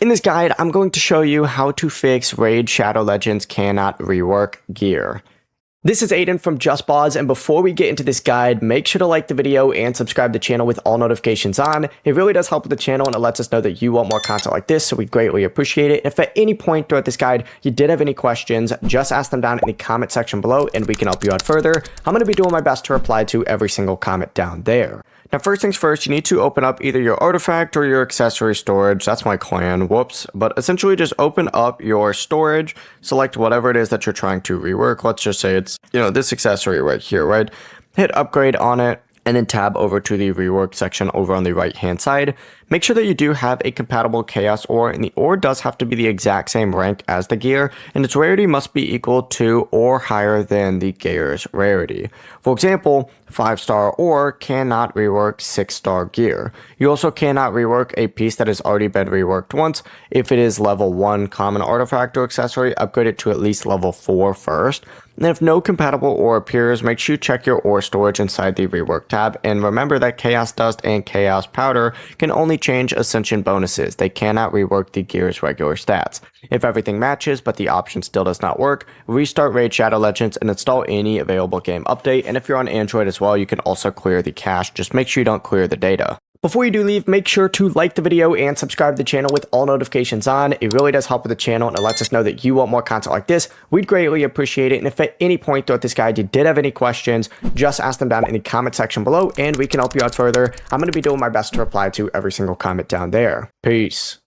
In this guide, I'm going to show you how to fix Raid Shadow Legends cannot rework gear. This is Aiden from JustBoz, and before we get into this guide, make sure to like the video and subscribe to the channel with all notifications on. It really does help with the channel and it lets us know that you want more content like this, so we greatly appreciate it. If at any point throughout this guide you did have any questions, just ask them down in the comment section below and we can help you out further. I'm going to be doing my best to reply to every single comment down there. Now, first things first, you need to open up either your artifact or your accessory storage. That's my clan, whoops. But essentially just open up your storage, select whatever it is that you're trying to rework. Let's just say it's, this accessory right here, right? Hit upgrade on it and then tab over to the rework section over on the right hand side. Make sure that you do have a compatible chaos ore, and the ore does have to be the exact same rank as the gear, and its rarity must be equal to or higher than the gear's rarity. For example, 5-star ore cannot rework 6-star gear. You also cannot rework a piece that has already been reworked once. If it is level 1 common artifact or accessory, upgrade it to at least level 4 first. And if no compatible ore appears, make sure you check your ore storage inside the rework tab, and remember that chaos dust and chaos powder can only change ascension bonuses. They cannot rework the gear's regular stats. If everything matches but the option still does not work, restart Raid Shadow Legends and install any available game update. And if you're on Android as well, you can also clear the cache. Just make sure you don't clear the data. Before you do leave, make sure to like the video and subscribe to the channel with all notifications on. It really does help with the channel and it lets us know that you want more content like this. We'd greatly appreciate it. And if at any point throughout this guide you did have any questions, just ask them down in the comment section below and we can help you out further. I'm going to be doing my best to reply to every single comment down there. Peace.